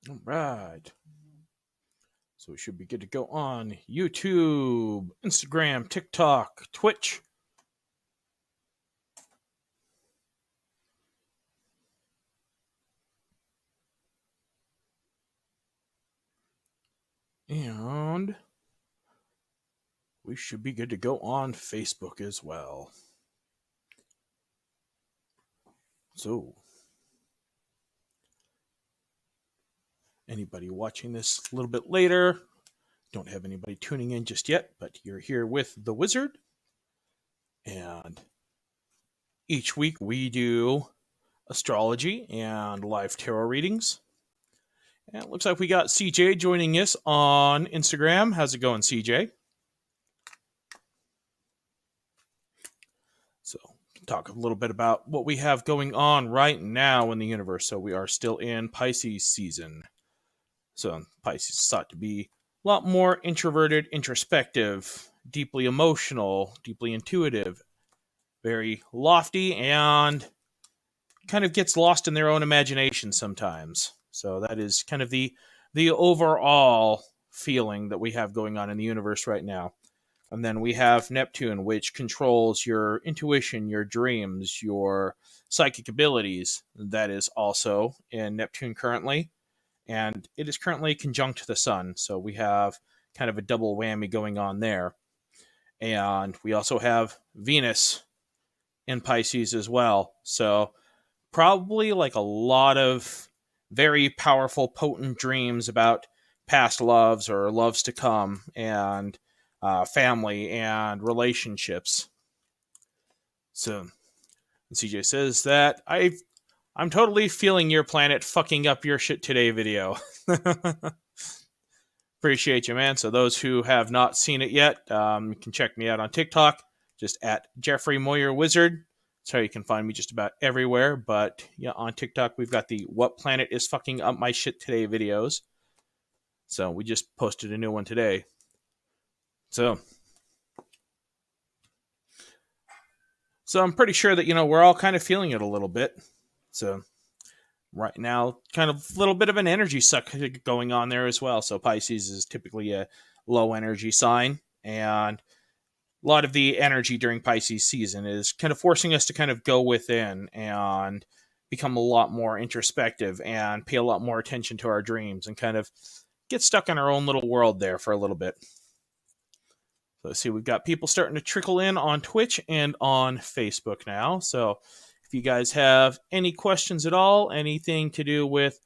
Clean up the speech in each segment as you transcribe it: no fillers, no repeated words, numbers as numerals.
All right. So we should be good to go on YouTube, Instagram, TikTok, Twitch. And we should be good to go on Facebook as well. So, anybody watching this a little bit later, don't have anybody tuning in just yet, but you're here with the Wizard. And each week we do astrology and live tarot readings. And it looks like we got CJ joining us on Instagram. How's it going, CJ? So, talk a little bit about what we have going on right now in the universe. So, we are still in Pisces season. So, Pisces is thought to be a lot more introverted, introspective, deeply emotional, deeply intuitive, very lofty, and kind of gets lost in their own imagination sometimes. So, that is kind of the overall feeling that we have going on in the universe right now. And then we have Neptune, which controls your intuition, your dreams, your psychic abilities. That is also in Neptune currently. And it is currently conjunct the Sun. So we have kind of a double whammy going on there. And we also have Venus in Pisces as well. So probably like a lot of very powerful, potent dreams about past loves or loves to come, and family and relationships. So CJ says that I'm totally feeling your planet fucking up your shit today video. Appreciate you, man. So those who have not seen it yet, you can check me out on TikTok, just at Jeffrey Moyer Wizard. That's how you can find me just about everywhere. But yeah, on TikTok, we've got the What Planet is Fucking Up My Shit Today videos. So we just posted a new one today. So I'm pretty sure that, we're all kind of feeling it a little bit. So right now, kind of a little bit of an energy suck going on there as well. So Pisces is typically a low energy sign, and a lot of the energy during Pisces season is kind of forcing us to kind of go within and become a lot more introspective and pay a lot more attention to our dreams and kind of get stuck in our own little world there for a little bit. So let's see, we've got people starting to trickle in on Twitch and on Facebook now. So if you guys have any questions at all, anything to do with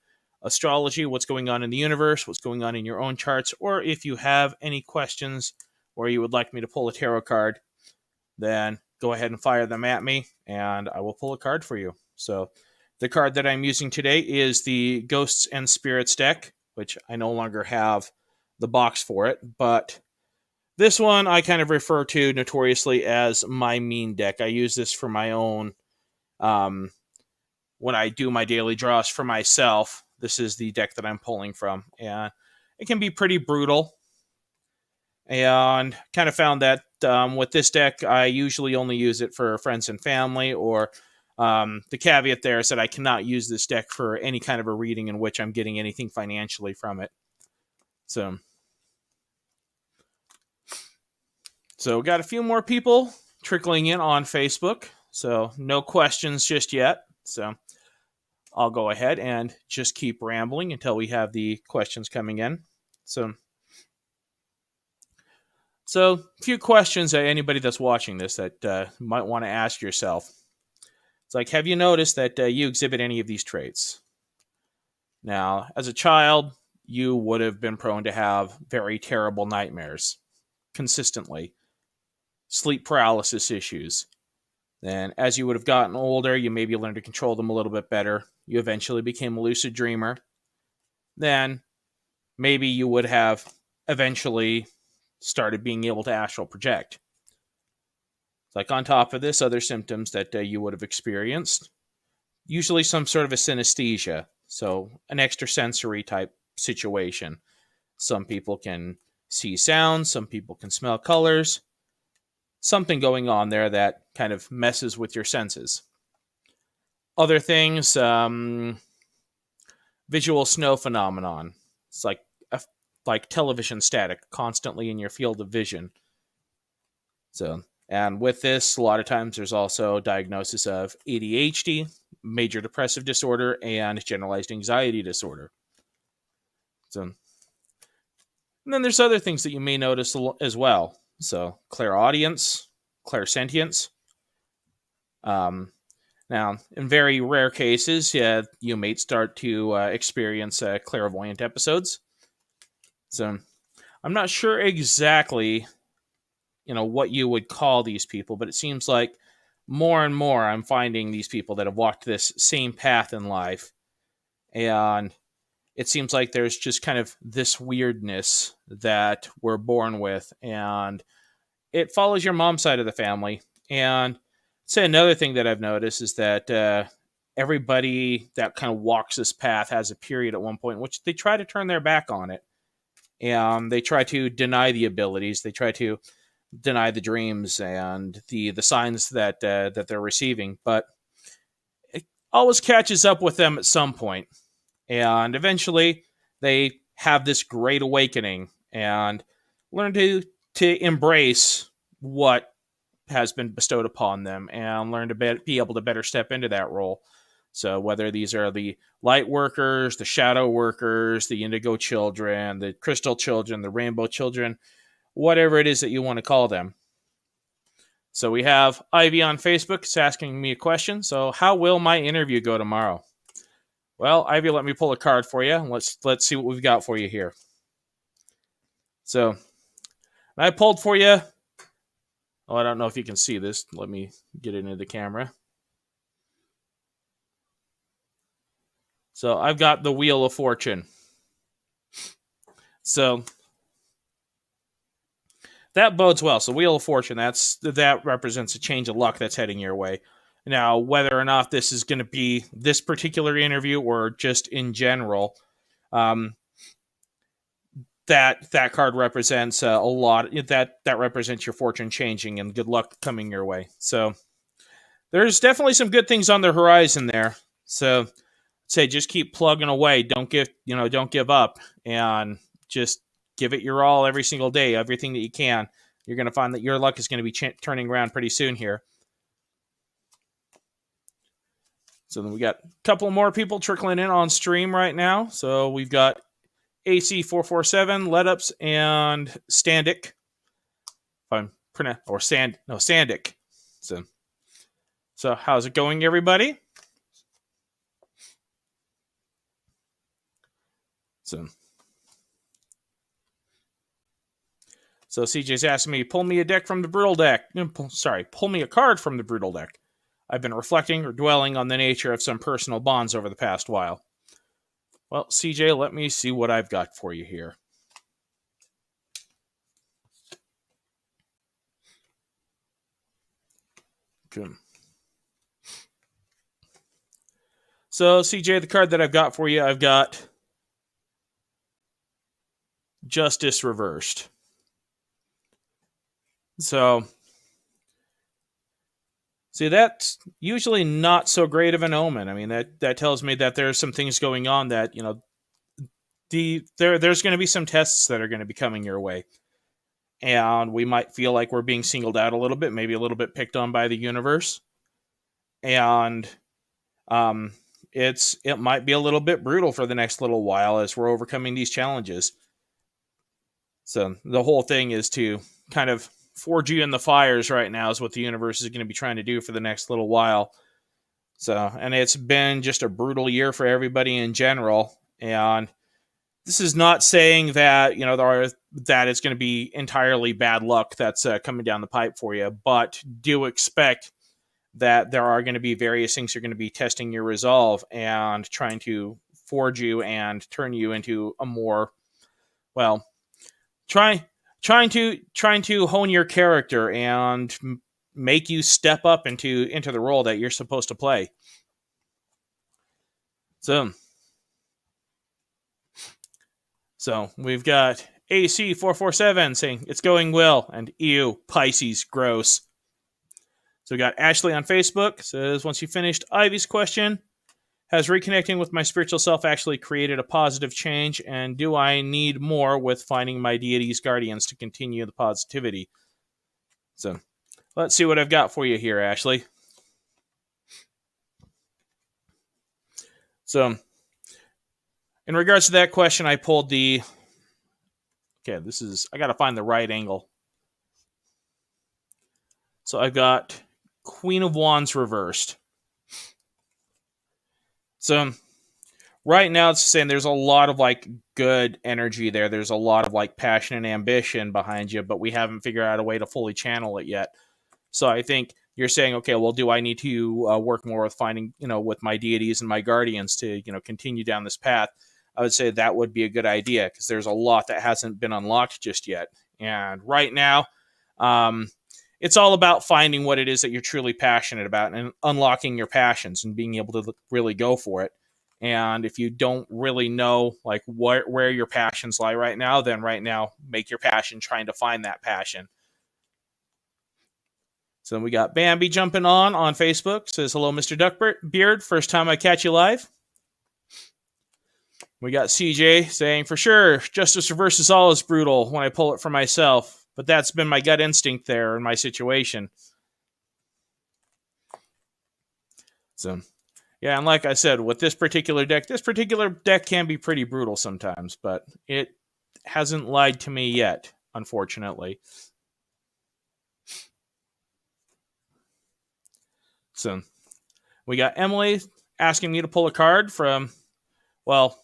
astrology, what's going on in the universe, what's going on in your own charts, or if you have any questions or you would like me to pull a tarot card, then go ahead and fire them at me and I will pull a card for you. So the card that I'm using today is the Ghosts and Spirits deck, which I no longer have the box for it, but this one I kind of refer to notoriously as my mean deck. I use this for my own, when I do my daily draws for myself. This is the deck that I'm pulling from, and it can be pretty brutal. And kind of found that with this deck, I usually only use it for friends and family, or the caveat there is that I cannot use this deck for any kind of a reading in which I'm getting anything financially from it. So got a few more people trickling in on Facebook. So no questions just yet. So I'll go ahead and just keep rambling until we have the questions coming in. So a few questions that anybody that's watching this that might want to ask yourself. It's like, have you noticed that you exhibit any of these traits? Now, as a child, you would have been prone to have very terrible nightmares consistently, sleep paralysis issues. Then, as you would have gotten older, you maybe learned to control them a little bit better. You eventually became a lucid dreamer. Then, maybe you would have eventually started being able to astral project. Like, on top of this, other symptoms that you would have experienced, usually some sort of a synesthesia, so an extrasensory type situation. Some people can see sounds, some people can smell colors, something going on there that kind of messes with your senses. Other things, visual snow phenomenon. It's like television static, constantly in your field of vision. So, and with this, a lot of times there's also diagnosis of ADHD, major depressive disorder, and generalized anxiety disorder. So, and then there's other things that you may notice as well. So, clairaudience, clairsentience. Now, in very rare cases, you may start to experience clairvoyant episodes. So, I'm not sure exactly, what you would call these people, but it seems like more and more I'm finding these people that have walked this same path in life, and it seems like there's just kind of this weirdness that we're born with, and it follows your mom's side of the family. And say another thing that I've noticed is that everybody that kind of walks this path has a period at one point in which they try to turn their back on it, and they try to deny the abilities, they try to deny the dreams and the signs that they're receiving, but it always catches up with them at some point, and eventually they have this great awakening and learn to embrace what has been bestowed upon them and learn to be able to better step into that role. So whether these are the light workers, the shadow workers, the indigo children, the crystal children, the rainbow children, whatever it is that you want to call them. So we have Ivy on Facebook. It's asking me a question. So how will my interview go tomorrow? Well, Ivy, let me pull a card for you. Let's see what we've got for you here. So I pulled for you. Oh, I don't know if you can see this. Let me get it into the camera. So I've got the Wheel of Fortune. So that bodes well. So Wheel of Fortune, that represents a change of luck that's heading your way. Now, whether or not this is going to be this particular interview or just in general, that card represents a lot. That represents your fortune changing and good luck coming your way. So there's definitely some good things on the horizon there. So say just keep plugging away. Don't give up, and just give it your all every single day, everything that you can. You're going to find that your luck is going to be turning around pretty soon here. So then we got a couple more people trickling in on stream right now. So we've got AC447, Letups, and Standick. Sandick. So how's it going, everybody? So CJ's asking me, pull me a deck from the Brutal deck. Pull me a card from the Brutal deck. I've been reflecting or dwelling on the nature of some personal bonds over the past while. Well, CJ, let me see what I've got for you here. Okay. So, CJ, the card that I've got for you, I've got Justice Reversed. So, see, that's usually not so great of an omen. I mean, that tells me that there's some things going on that, there's going to be some tests that are going to be coming your way. And we might feel like we're being singled out a little bit, maybe a little bit picked on by the universe. And it might be a little bit brutal for the next little while as we're overcoming these challenges. So the whole thing is to kind of forge you in the fires right now is what the universe is going to be trying to do for the next little while. So, and it's been just a brutal year for everybody in general. And this is not saying that, that it's going to be entirely bad luck that's coming down the pipe for you, but do expect that there are going to be various things that are going to be testing your resolve and trying to forge you and turn you into a more, trying to hone your character and make you step up into the role that you're supposed to play. So we've got AC447 saying it's going well, and ew, Pisces, gross. So we got Ashley on Facebook says, once you finished Ivy's question, Has reconnecting with my spiritual self actually created a positive change? And do I need more with finding my deity's guardians to continue the positivity? So let's see what I've got for you here, Ashley. So in regards to that question, I pulled the... Okay, I got to find the right angle. So I've got Queen of Wands reversed. So right now it's saying there's a lot of like good energy there. There's a lot of like passion and ambition behind you, but we haven't figured out a way to fully channel it yet. So I think you're saying, okay, well, do I need to work more with finding, with my deities and my guardians to, continue down this path? I would say that would be a good idea because there's a lot that hasn't been unlocked just yet. And right now, it's all about finding what it is that you're truly passionate about and unlocking your passions and being able to really go for it. And if you don't really know like where your passions lie right now, then right now make your passion trying to find that passion. So we got Bambi jumping on Facebook. Says, hello, Mr. Duckbeard. First time I catch you live. We got CJ saying, for sure, Justice Reverse is always brutal when I pull it for myself. But that's been my gut instinct there in my situation. So, yeah, and like I said, with this particular deck can be pretty brutal sometimes, but it hasn't lied to me yet, unfortunately. So, we got Emily asking me to pull a card from, well,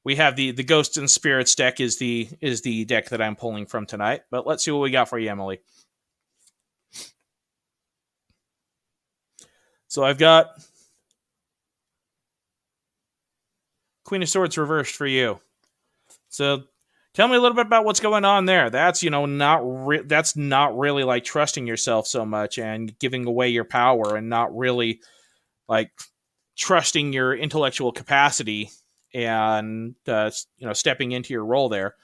we have the Ghosts and Spirits deck is the deck that I'm pulling from tonight. But let's see what we got for you, Emily. So I've got Queen of Swords reversed for you. So tell me a little bit about what's going on there. That's that's not really like trusting yourself so much and giving away your power and not really like trusting your intellectual capacity and stepping into your role there.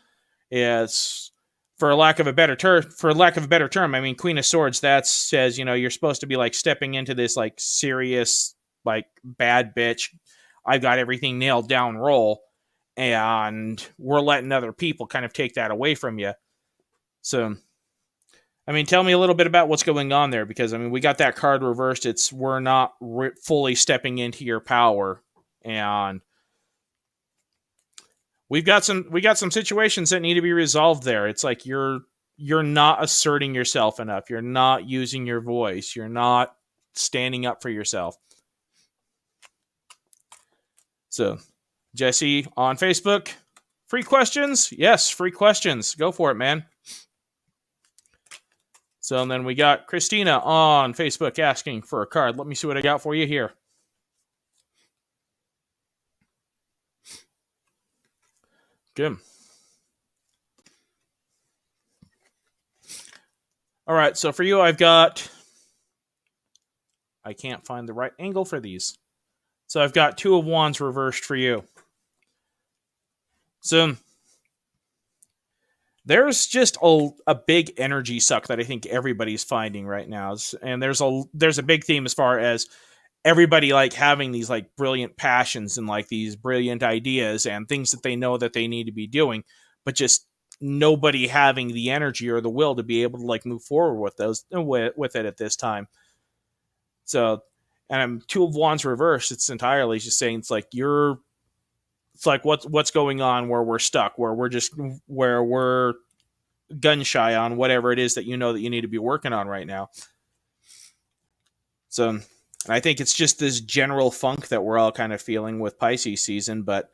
It's for lack of a better term. I mean, Queen of Swords, that says you're supposed to be like stepping into this like serious like bad bitch, I've got everything nailed down role, and we're letting other people kind of take that away from you. So, I mean, tell me a little bit about what's going on there, because I mean, we got that card reversed. We're not fully stepping into your power, and we got some situations that need to be resolved there. It's like you're not asserting yourself enough. You're not using your voice. You're not standing up for yourself. So, Jesse on Facebook, free questions? Yes, free questions. Go for it, man. So, and then we got Christina on Facebook asking for a card. Let me see what I got for you here. Good. All right, so for you, I can't find the right angle for these. So I've got Two of Wands reversed for you. So there's just a big energy suck that I think everybody's finding right now. And there's a big theme as far as everybody like having these like brilliant passions and like these brilliant ideas and things that they know that they need to be doing, but just nobody having the energy or the will to be able to like move forward with it at this time. So, and I'm Two of Wands reversed. It's entirely just saying it's like what's going on where we're stuck, where we're gun shy on whatever it is that you know that you need to be working on right now. So I think it's just this general funk that we're all kind of feeling with Pisces season, but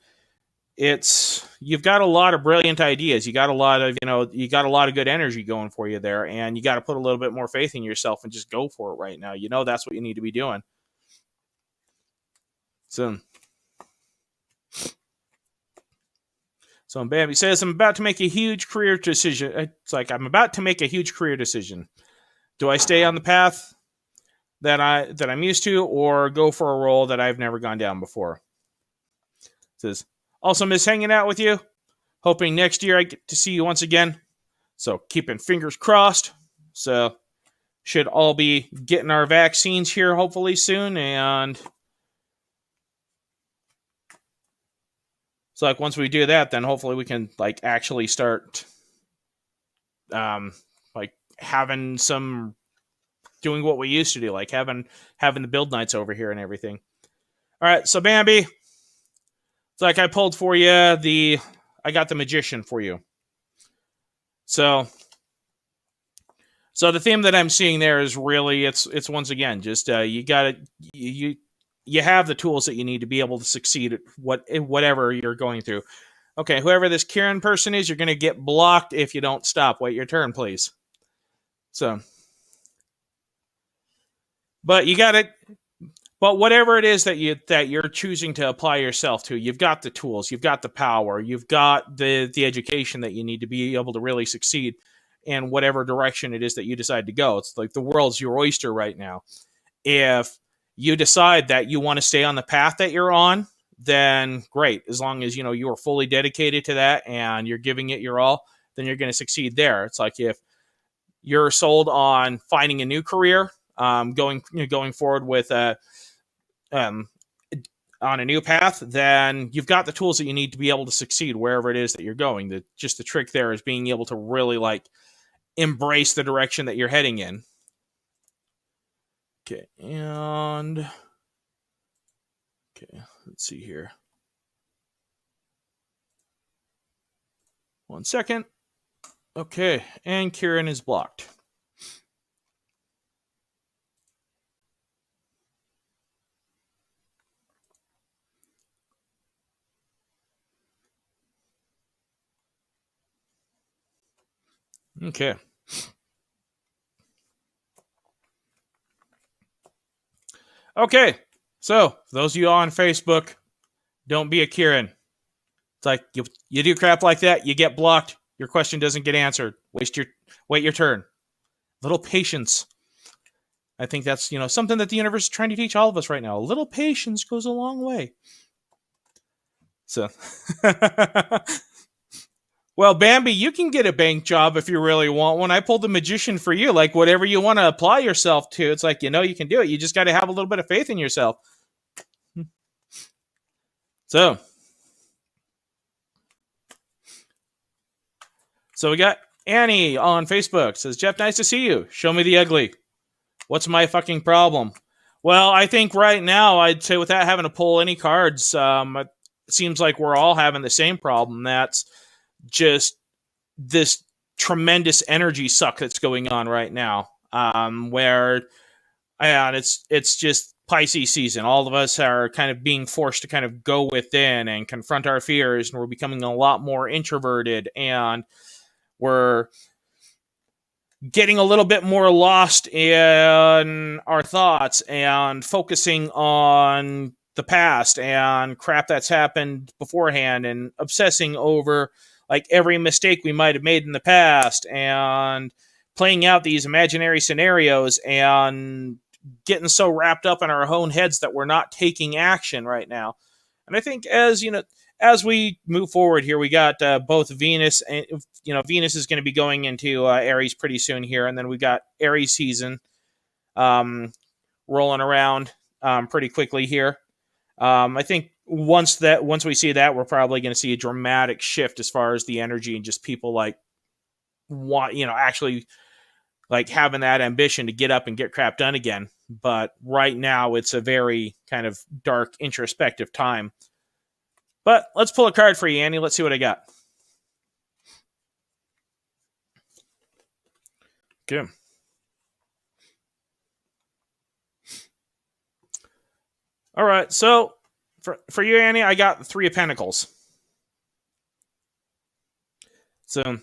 you've got a lot of brilliant ideas. You got a lot of good energy going for you there, and you got to put a little bit more faith in yourself and just go for it right now. That's what you need to be doing. So Bambi says, I'm about to make a huge career decision. It's like, I'm about to make a huge career decision. Do I stay on the path that I'm used to, or go for a role that I've never gone down before? It says, also miss hanging out with you. Hoping next year I get to see you once again. So keeping fingers crossed. So should all be getting our vaccines here hopefully soon, and So like once we do that, then hopefully we can like actually start like having some doing what we used to do, like having the build nights over here and everything. All right, so Bambi, it's like I pulled for you I got the magician for you. So the theme that I'm seeing there is really it's once again just you got you have the tools that you need to be able to succeed at whatever you're going through. Okay, whoever this Kieran person is, you're going to get blocked if you don't stop. Wait your turn, please. So, but you got it. But whatever it is that you're choosing to apply yourself to, you've got the tools, you've got the power, you've got the education that you need to be able to really succeed in whatever direction it is that you decide to go. It's like the world's your oyster right now. If you decide that you want to stay on the path that you're on, then great. As long as you are fully dedicated to that and you're giving it your all, then you're going to succeed there. It's like if you're sold on finding a new career, going forward with on a new path, then you've got the tools that you need to be able to succeed wherever it is that you're going. The trick there is being able to really like embrace the direction that you're heading in. Okay, let's see here. 1 second. Okay, and Kieran is blocked. Okay. Okay, so for those of you on Facebook, don't be a Kieran. It's like you do crap like that, you get blocked, your question doesn't get answered. Wait your turn. Little patience. I think that's something that the universe is trying to teach all of us right now. A little patience goes a long way. So, well, Bambi, you can get a bank job if you really want one. I pulled the magician for you. Like whatever you want to apply yourself to, it's like you can do it. You just got to have a little bit of faith in yourself. So we got Annie on Facebook. Says, Jeff, nice to see you. Show me the ugly. What's my fucking problem? Well, I think right now, I'd say without having to pull any cards, it seems like we're all having the same problem. That's just this tremendous energy suck that's going on right now. Where it's just Pisces season. All of us are kind of being forced to kind of go within and confront our fears, and we're becoming a lot more introverted, and we're getting a little bit more lost in our thoughts and focusing on the past and crap that's happened beforehand and obsessing over like every mistake we might have made in the past and playing out these imaginary scenarios and getting so wrapped up in our own heads that we're not taking action right now. And I think as we move forward here, we got both Venus and Venus is going to be going into Aries pretty soon here, and then we got Aries season rolling around pretty quickly here. I think once we see that, we're probably going to see a dramatic shift as far as the energy and just people like actually like having that ambition to get up and get crap done again. But right now, it's a very kind of dark, introspective time. But let's pull a card for you, Annie. Let's see what I got. Okay. All right. So for you, Annie, I got the Three of Pentacles. So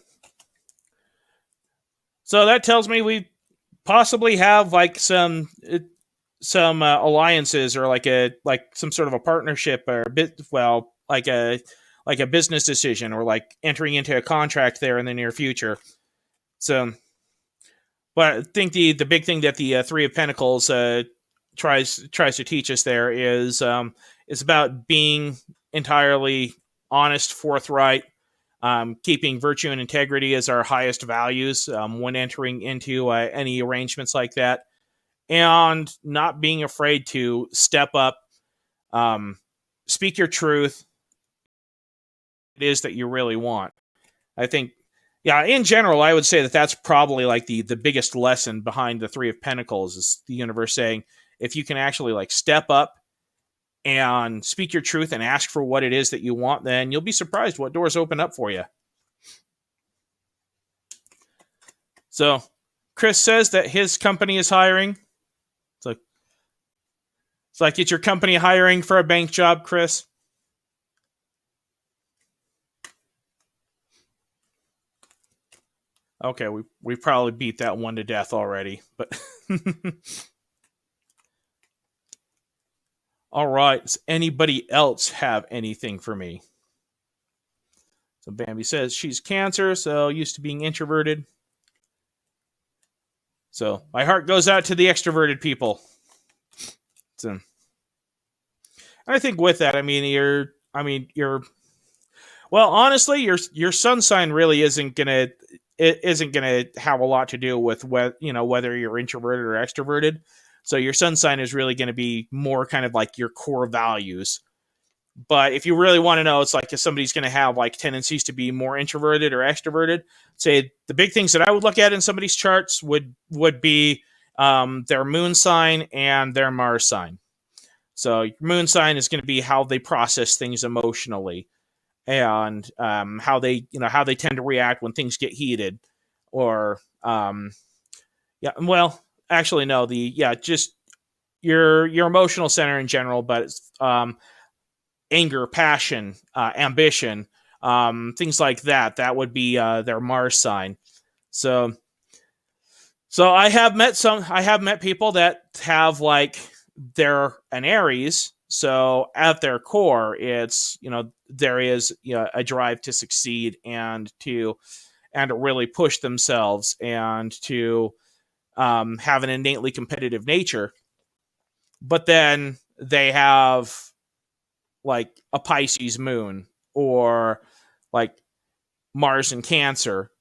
that tells me we possibly have like some alliances or like some sort of a partnership or like a business decision or like entering into a contract there in the near future. So, but I think the big thing that the Three of Pentacles tries to teach us there is about being entirely honest, forthright, keeping virtue and integrity as our highest values when entering into any arrangements like that, and not being afraid to step up, speak your truth, it is that you really want. I think, yeah, in general, I would say that that's probably like the biggest lesson behind the Three of Pentacles is the universe saying, if you can actually like step up and speak your truth and ask for what it is that you want, then you'll be surprised what doors open up for you. So Chris says that his company is hiring. It's like, is your company hiring for a bank job, Chris? Okay, we probably beat that one to death already, but all right. Does anybody else have anything for me? So Bambi says she's Cancer, so used to being introverted. So my heart goes out to the extroverted people. So I think with that, well, honestly, your sun sign really isn't gonna have a lot to do with whether you're introverted or extroverted. So your sun sign is really going to be more kind of like your core values. But if you really want to know, it's like if somebody's going to have like tendencies to be more introverted or extroverted, say the big things that I would look at in somebody's charts would be their moon sign and their Mars sign. So your moon sign is going to be how they process things emotionally, and how they tend to react when things get heated, or actually no, just your emotional center in general, but it's anger, passion, ambition, things like that. That would be their Mars sign. So I have met people that have like they're an Aries. So at their core, it's there is a drive to succeed and to really push themselves and to have an innately competitive nature. But then they have like a Pisces moon or like Mars in Cancer.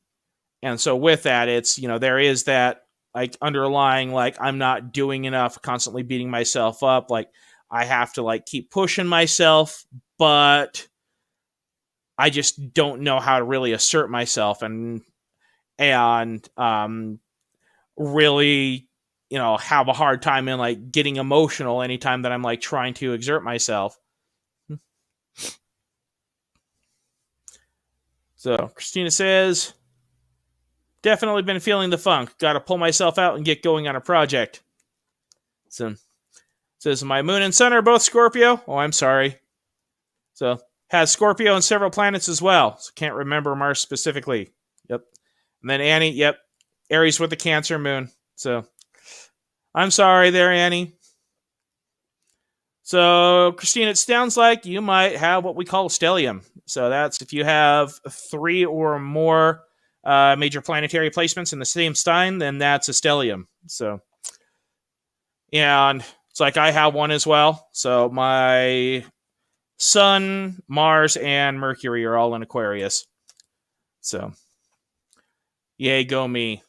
And so with that, it's, there is that like underlying, like, I'm not doing enough, constantly beating myself up. Like I have to like keep pushing myself, but I just don't know how to really assert myself and really, have a hard time in like getting emotional anytime that I'm like trying to exert myself. So Christina says, definitely been feeling the funk. Got to pull myself out and get going on a project. So says, my moon and sun are both Scorpio. Oh, I'm sorry. So has Scorpio and several planets as well. So can't remember Mars specifically. Yep. And then Annie, yep. Aries with the Cancer moon. So I'm sorry there, Annie. So, Christine, it sounds like you might have what we call a stellium. So that's if you have 3 or more major planetary placements in the same sign, then that's a stellium. So, and it's like I have one as well. So my Sun, Mars, and Mercury are all in Aquarius. So, yay, go me.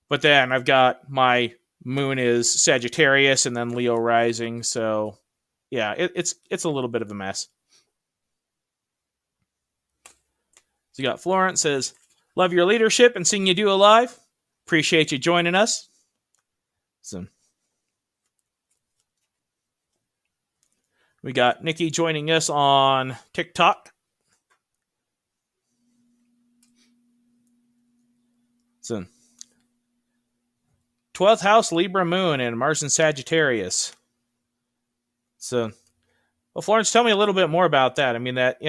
But then I've got my moon is Sagittarius and then Leo rising. So, yeah, it's a little bit of a mess. So you got Florence says, love your leadership and seeing you do alive. Appreciate you joining us. So we got Nikki joining us on TikTok. So 12th house Libra moon and Mars in Sagittarius. So, well, Florence, tell me a little bit more about that. I mean, that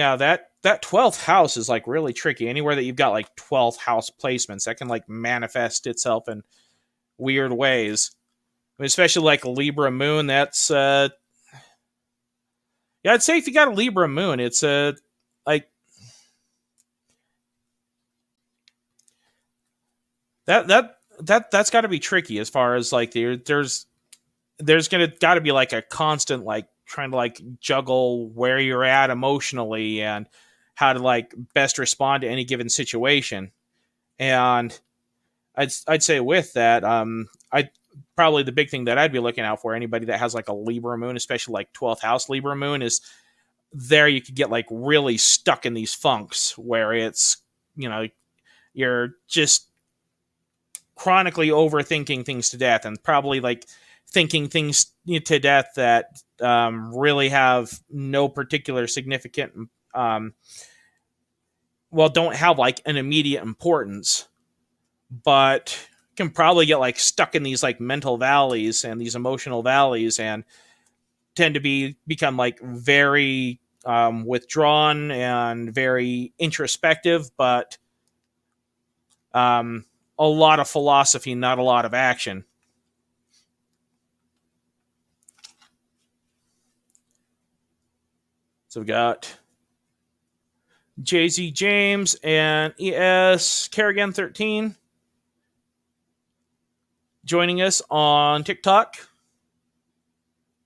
12th house is like really tricky. Anywhere that you've got like 12th house placements, that can like manifest itself in weird ways. I mean, especially like a Libra moon. That's I'd say if you got a Libra moon, it's like that's got to be tricky as far as like there's got to be like a constant like trying to like juggle where you're at emotionally and how to like best respond to any given situation. And I'd say with that, I probably the big thing that I'd be looking out for anybody that has like a Libra moon, especially like 12th house Libra moon, is there you could get like really stuck in these funks where it's, you're just chronically overthinking things to death, and probably like thinking things to death that really have no particular significant, don't have like an immediate importance, but can probably get like stuck in these like mental valleys and these emotional valleys, and tend to become like very withdrawn and very introspective, but a lot of philosophy, not a lot of action. So we got JZ James and ES Kerrigan 13 joining us on TikTok.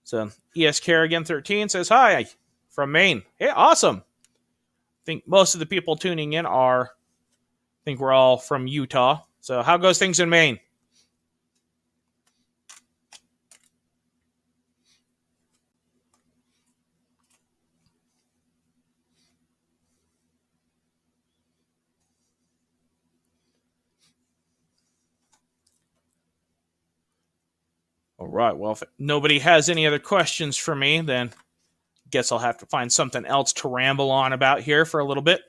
So ES Kerrigan 13 says hi from Maine. Hey, awesome. I think most of the people tuning in I think we're all from Utah. So how goes things in Maine? All right. Well, if nobody has any other questions for me, then guess I'll have to find something else to ramble on about here for a little bit.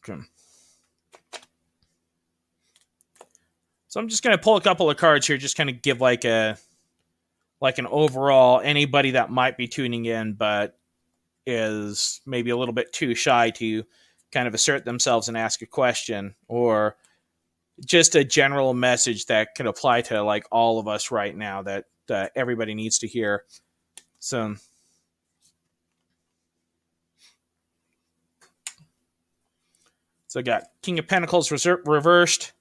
Okay. So I'm just going to pull a couple of cards here, just kind of give like an overall, anybody that might be tuning in but is maybe a little bit too shy to kind of assert themselves and ask a question, or just a general message that could apply to like all of us right now that everybody needs to hear. So I got King of Pentacles reversed,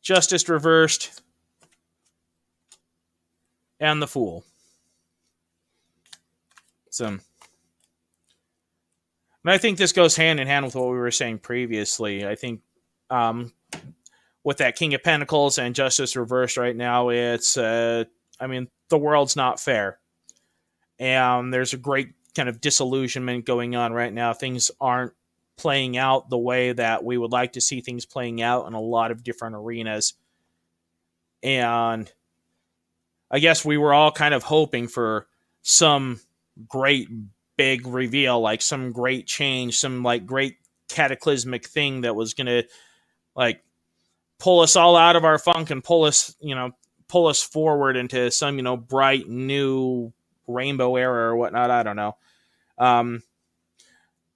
Justice reversed, and the Fool. So, and I think this goes hand in hand with what we were saying previously. I think with that King of Pentacles and Justice reversed right now, it's, the world's not fair. And there's a great kind of disillusionment going on right now. Things aren't playing out the way that we would like to see things playing out in a lot of different arenas. And I guess we were all kind of hoping for some great big reveal, like some great change, some like great cataclysmic thing that was going to like pull us all out of our funk and pull us forward into some, bright new rainbow era or whatnot. I don't know.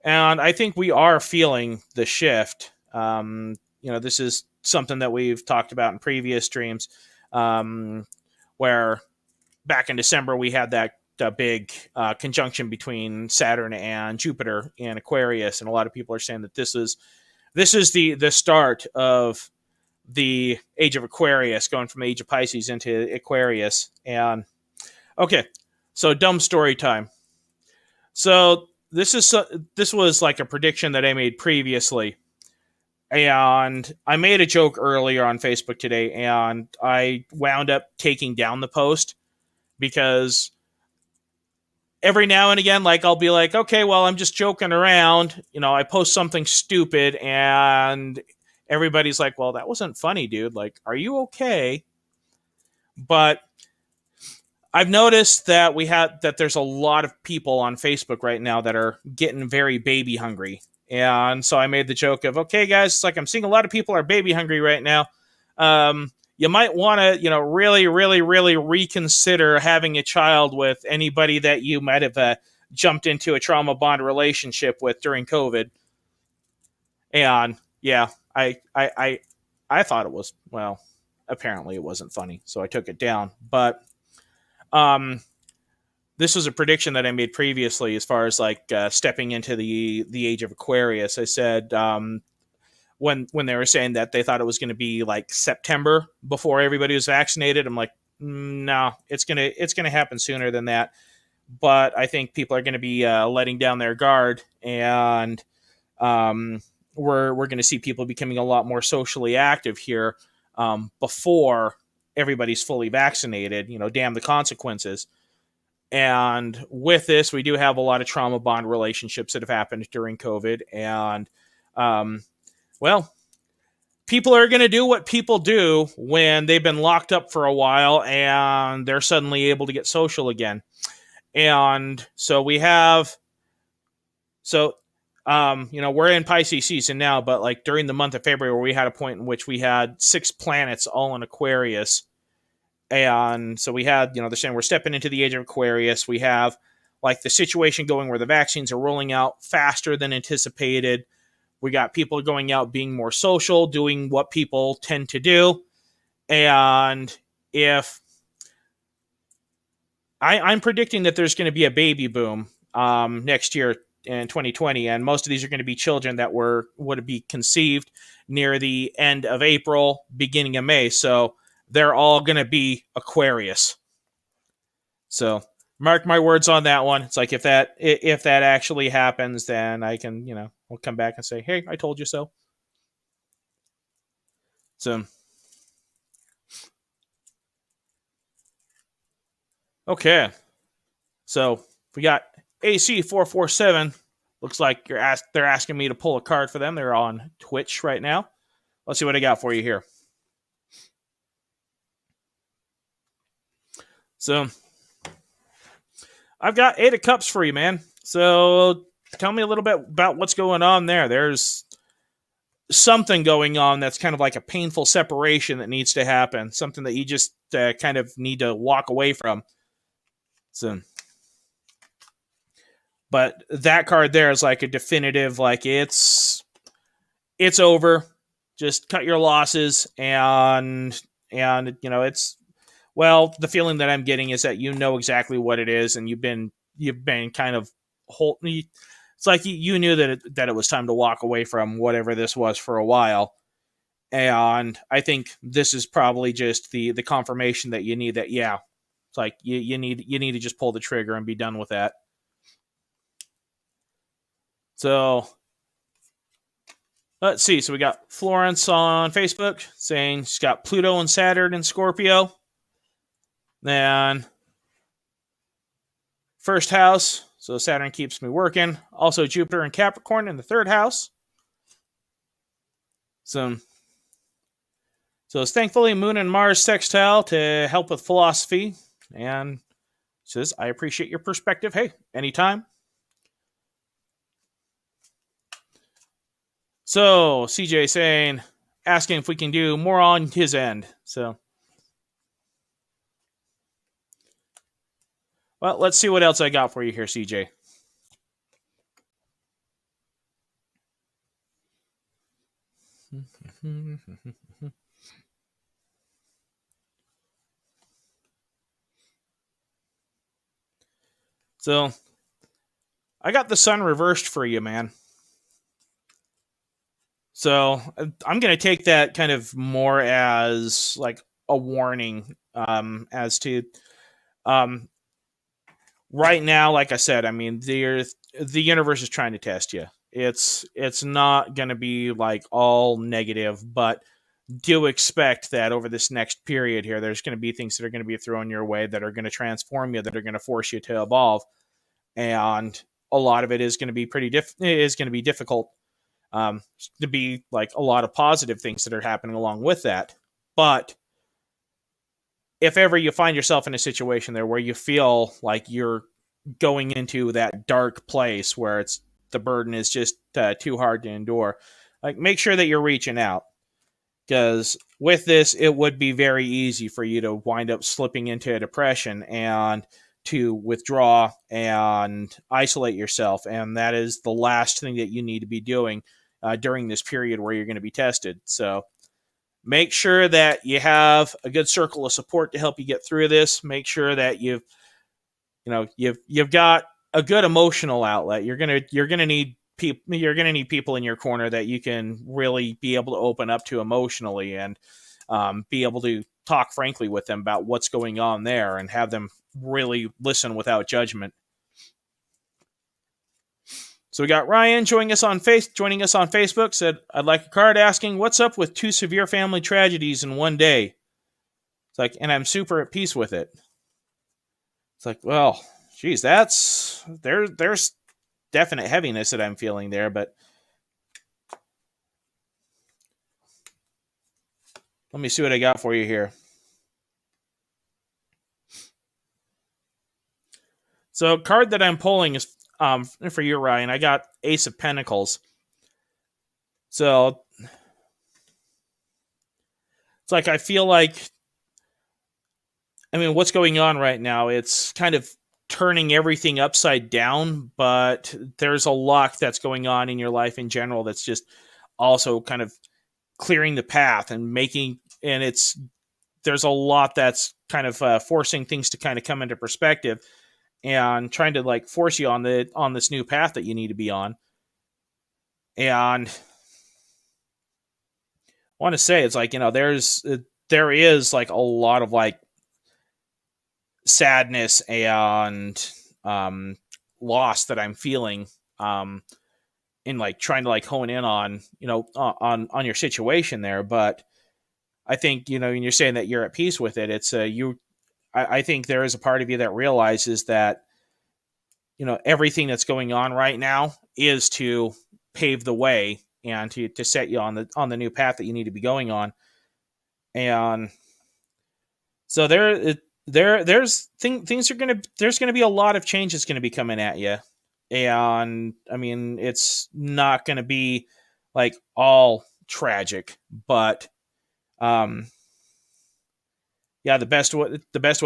And I think we are feeling the shift. This is something that we've talked about in previous streams, where back in December we had that big conjunction between Saturn and Jupiter in Aquarius, and a lot of people are saying that this is the start of the age of Aquarius, going from the age of Pisces into Aquarius. And okay, so dumb story time. So this was like a prediction that I made previously, and I made a joke earlier on Facebook today, and I wound up taking down the post because every now and again, like, I'll be like, okay, well, I'm just joking around. I post something stupid and everybody's like, well, that wasn't funny, dude. Like, are you okay? But I've noticed that there's a lot of people on Facebook right now that are getting very baby hungry. And so I made the joke of, okay, guys, it's like I'm seeing a lot of people are baby hungry right now. You might want to, really, really, really reconsider having a child with anybody that you might have jumped into a trauma bond relationship with during COVID. And yeah, I thought it was, well, apparently it wasn't funny, so I took it down. But this was a prediction that I made previously as far as like stepping into the age of Aquarius. I said when they were saying that they thought it was going to be like September before everybody was vaccinated, I'm like, no, it's gonna happen sooner than that. But I think people are going to be letting down their guard, and Um, we're going to see people becoming a lot more socially active here before everybody's fully vaccinated. Damn the consequences. And with this, we do have a lot of trauma bond relationships that have happened during COVID. And, um, well, people are going to do what people do when they've been locked up for a while and they're suddenly able to get social again. And so we have, so, we're in Pisces season now, but like during the month of February, we had a point in which we had 6 planets all in Aquarius. And so we had, they're saying we're stepping into the age of Aquarius. We have like the situation going where the vaccines are rolling out faster than anticipated. We got people going out being more social, doing what people tend to do. And if I'm predicting that there's going to be a baby boom next year in 2020, and most of these are going to be children that would be conceived near the end of April, beginning of May. So they're all going to be Aquarius. So mark my words on that one. It's like if that actually happens, then I can, we'll come back and say, hey, I told you so. So, okay. So we got AC447. Looks like they're asking me to pull a card for them. They're on Twitch right now. Let's see what I got for you here. So I've got 8 of Cups for you, man. So tell me a little bit about what's going on there. There's something going on that's kind of like a painful separation that needs to happen. Something that you just kind of need to walk away from. So, but that card there is like a definitive, like it's over. Just cut your losses, and it's, well, the feeling that I'm getting is that you know exactly what it is, and you've been kind of it's like you knew that it was time to walk away from whatever this was for a while. And I think this is probably just the confirmation that you need, that yeah, it's like you need to just pull the trigger and be done with that. So let's see. So we got Florence on Facebook saying she's got Pluto and Saturn in Scorpio. Then first house, so Saturn keeps me working. Also Jupiter and Capricorn in the 3rd house. So it's thankfully Moon and Mars sextile to help with philosophy. And says, I appreciate your perspective. Hey, anytime. So CJ saying, asking if we can do more on his end. So, well, let's see what else I got for you here, CJ. So, I got the sun reversed for you, man. So, I'm going to take that kind of more as like a warning as to right now, like I said, I mean, the universe is trying to test you. It's not going to be like all negative, but do expect that over this next period here, there's going to be things that are going to be thrown your way that are going to transform you, that are going to force you to evolve, and a lot of it is going to be difficult. To be like a lot of positive things that are happening along with that, but if ever you find yourself in a situation there where you feel like you're going into that dark place where the burden is just too hard to endure, like make sure that you're reaching out. Because with this, it would be very easy for you to wind up slipping into a depression and to withdraw and isolate yourself. And that is the last thing that you need to be doing during this period where you're going to be tested. So make sure that you have a good circle of support to help you get through this. Make sure that you've got a good emotional outlet. You're gonna need people in your corner that you can really be able to open up to emotionally, and be able to talk frankly with them about what's going on there, and have them really listen without judgment. So we got Ryan joining us on Facebook. Said, "I'd like a card asking what's up with 2 severe family tragedies in one day." It's like, and I'm super at peace with it. It's like, well, geez, there's definite heaviness that I'm feeling there, but let me see what I got for you here. So, a card that I'm pulling is for you, Ryan. I got Ace of Pentacles. So, it's like I feel like, I mean, what's going on right now? It's kind of turning everything upside down, but there's a lot that's going on in your life in general that's just also kind of clearing the path and there's a lot that's kind of forcing things to kind of come into perspective and trying to like force you on this new path that you need to be on. And I want to say, it's like, there is like a lot of like sadness and loss that I'm feeling in like trying to like hone in on on your situation there. But I think, when you're saying that you're at peace with it, it's I think there is a part of you that realizes that everything that's going on right now is to pave the way and to set you on the new path that you need to be going on. And so there's gonna be a lot of changes gonna be coming at you. And I mean, it's not gonna be like all tragic, but yeah, the best way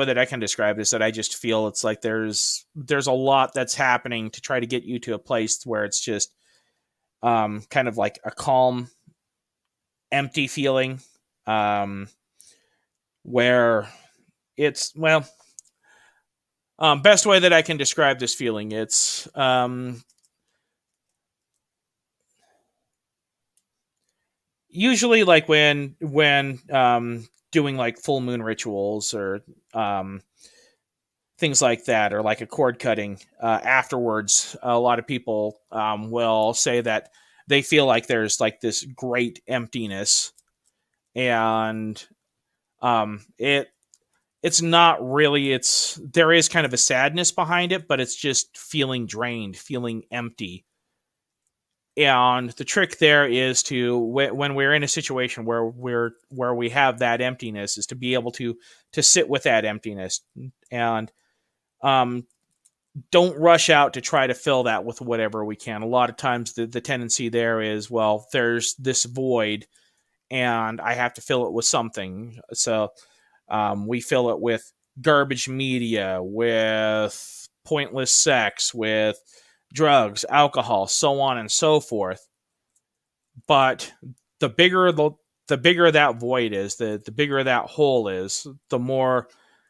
that I can describe it is that I just feel it's like there's a lot that's happening to try to get you to a place where it's just kind of like a calm, empty feeling, where it's, well, best way that I can describe this feeling, it's usually like when doing like full moon rituals or things like that, or like a cord cutting afterwards, a lot of people will say that they feel like there's like this great emptiness, and it's not really, there is kind of a sadness behind it, but it's just feeling drained, feeling empty. And the trick there is to, when we're in a situation where we have that emptiness, is to be able to sit with that emptiness, and don't rush out to try to fill that with whatever we can. A lot of times the tendency there is, well, there's this void and I have to fill it with something. So we fill it with garbage media, with pointless sex, with drugs, alcohol, so on and so forth. But the bigger that void is, the bigger that hole is, the more,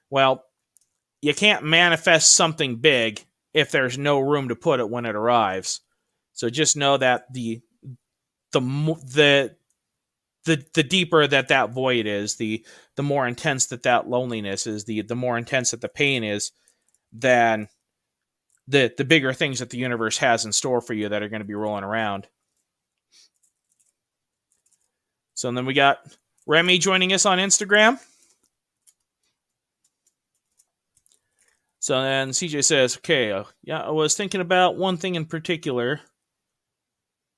well, you can't manifest something big if there's no room to put it when it arrives. So just know that the deeper that void is, the more intense that loneliness is, the more intense that the pain is, then the bigger things that the universe has in store for you that are going to be rolling around. So then we got Remy joining us on Instagram. So then CJ says, okay, yeah, I was thinking about one thing in particular,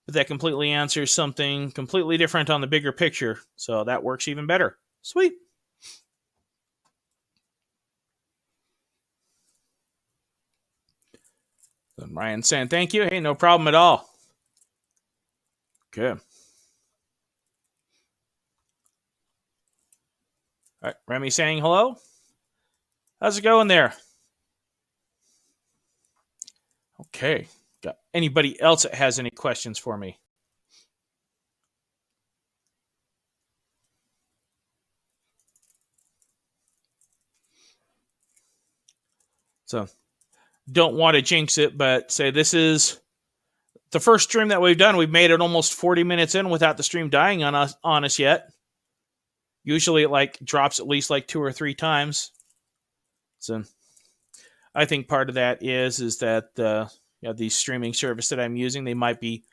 but that completely answers something completely different on the bigger picture. So that works even better. Sweet. Then Ryan saying thank you. Hey, no problem at all. Okay. All right, Remy saying hello. How's it going there? Okay. Got anybody else that has any questions for me? So, don't want to jinx it, but say this is the first stream that we've done. We've made it almost 40 minutes in without the stream dying on us yet. Usually it like drops at least like 2 or 3 times. So I think part of that is that the streaming service that I'm using, they might be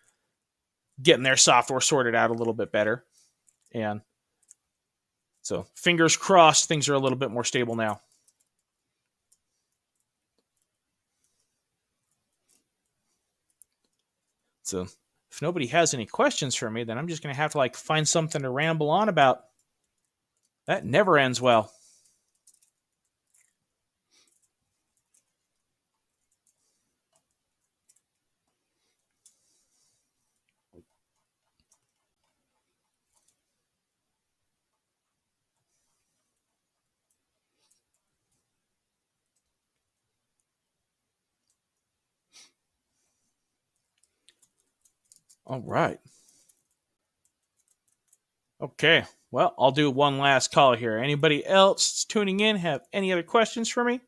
getting their software sorted out a little bit better. And so fingers crossed, things are a little bit more stable now. So if nobody has any questions for me, then I'm just going to have to find something to ramble on about. That never ends well. All right. Okay. Well, I'll do one last call here. Anybody else tuning in have any other questions for me?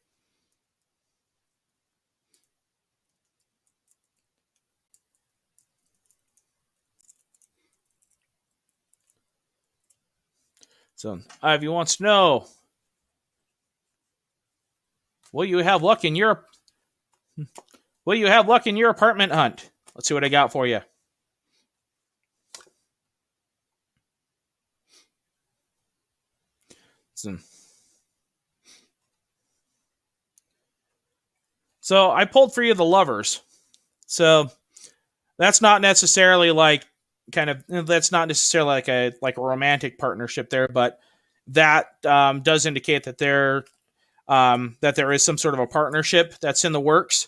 So Ivy wants to know, will you have luck in your apartment hunt? Let's see what I got for you. So I pulled for you the Lovers. So that's not necessarily that's not necessarily like a romantic partnership there, but that does indicate that there is some sort of a partnership that's in the works.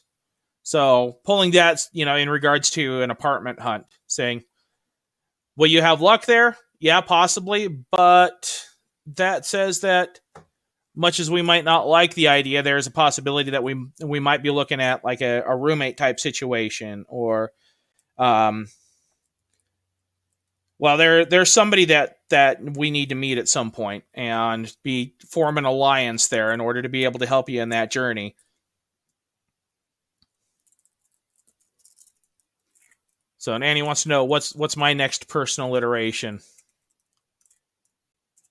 So pulling that, in regards to an apartment hunt, saying, will you have luck there? Yeah, possibly, but that says that much as we might not like the idea, there's a possibility that we might be looking at like a roommate type situation, or there's somebody that we need to meet at some point and form an alliance there in order to be able to help you in that journey. So Annie wants to know what's my next personal iteration.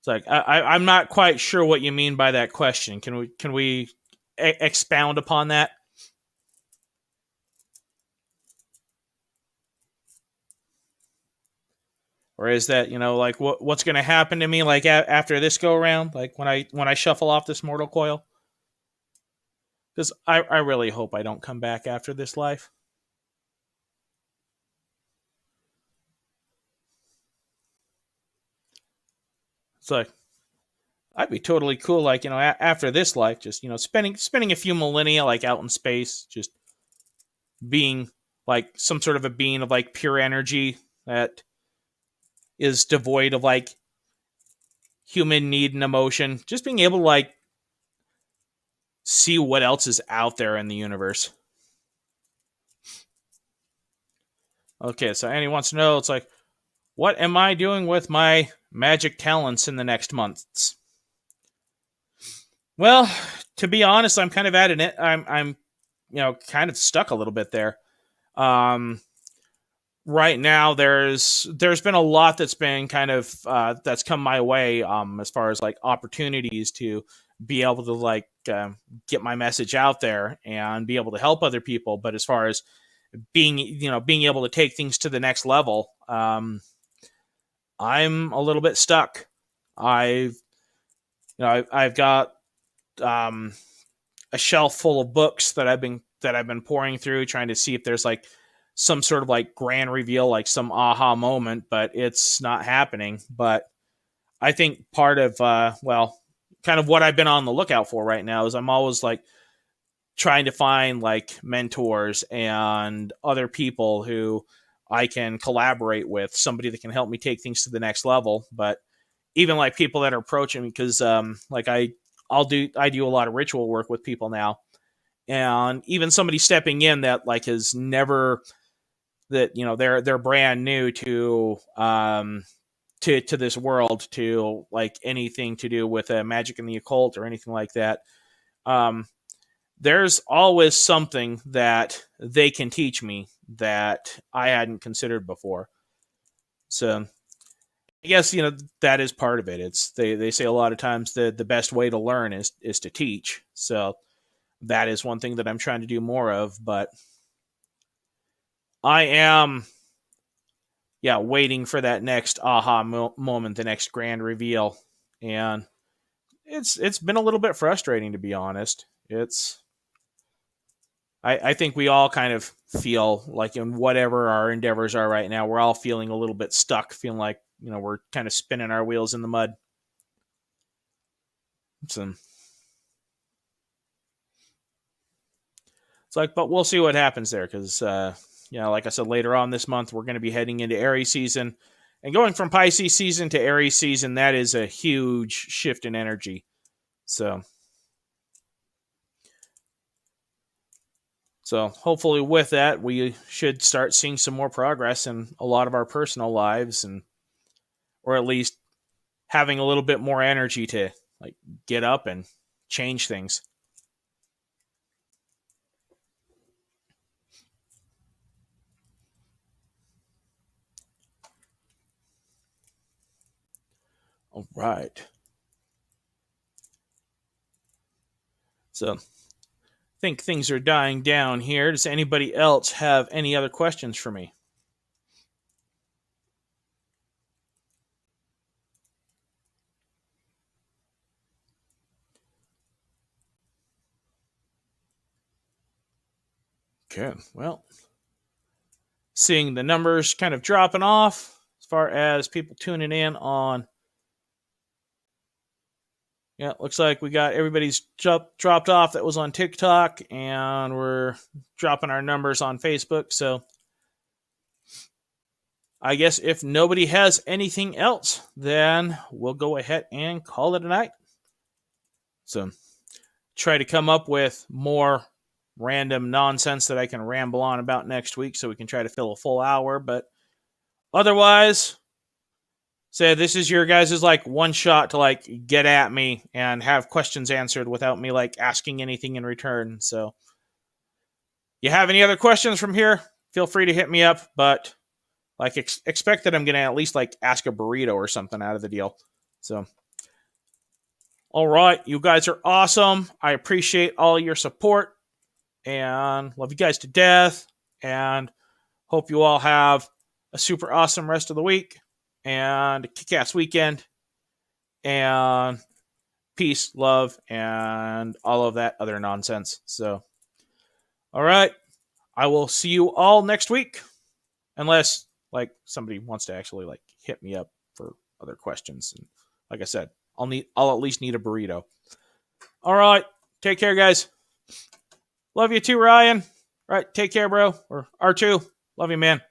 It's like I'm not quite sure what you mean by that question. Can we expound upon that? Or is that, what's going to happen to me after this go around, like when I shuffle off this mortal coil? Because I really hope I don't come back after this life. It's like, I'd be totally cool, after this life, just, spending a few millennia, out in space, just being, some sort of a being of, pure energy that is devoid of, human need and emotion. Just being able to, see what else is out there in the universe. Okay, so Annie wants to know, it's like, what am I doing with my magic talents in the next months? Well, to be honest, I'm kind of at it. I'm kind of stuck a little bit there. Right now, there's been a lot that's been kind of that's come my way, as far as opportunities to be able to get my message out there and be able to help other people. But as far as being able to take things to the next level, I'm a little bit stuck. I've got a shelf full of books that I've been pouring through, trying to see if there's some sort of grand reveal, some aha moment, but it's not happening. But I think part of kind of what I've been on the lookout for right now is I'm always trying to find mentors and other people who I can collaborate with, somebody that can help me take things to the next level. But even people that are approaching me, because I do a lot of ritual work with people now, and even somebody stepping in that has never, that they're brand new to this world, to anything to do with magic and the occult or anything like that. There's always something that they can teach me that I hadn't considered before. So I guess that is part of it. It's they say a lot of times the best way to learn is to teach. So that is one thing that I'm trying to do more of. But I am, waiting for that next aha moment, the next grand reveal, and it's been a little bit frustrating, to be honest. I think we all kind of feel like in whatever our endeavors are right now, we're all feeling a little bit stuck, feeling like we're kind of spinning our wheels in the mud. So it's like, but we'll see what happens there because, like I said, later on this month, we're going to be heading into Aries season. And going from Pisces season to Aries season, that is a huge shift in energy. So hopefully with that, we should start seeing some more progress in a lot of our personal lives, or at least having a little bit more energy to like get up and change things. All right. So I think things are dying down here. Does anybody else have any other questions for me? Okay. Well, seeing the numbers kind of dropping off as far as people tuning in on. Yeah, looks like we got everybody's dropped off that was on TikTok, and we're dropping our numbers on Facebook. So I guess if nobody has anything else, then we'll go ahead and call it a night. So try to come up with more random nonsense that I can ramble on about next week so we can try to fill a full hour. But otherwise, say this is your guys' like one shot to like get at me and have questions answered without me like asking anything in return. So you have any other questions from here, feel free to hit me up, but like expect that I'm going to at least like ask a burrito or something out of the deal. So all right, you guys are awesome. I appreciate all your support and love you guys to death, and hope you all have a super awesome rest of the week and a kick-ass weekend, and peace, love, and all of that other nonsense. So, all right, I will see you all next week, unless like somebody wants to actually like hit me up for other questions. And like I said, I'll at least need a burrito. All right, take care, guys. Love you too, Ryan. All right, take care, bro. Or R2. Love you, man.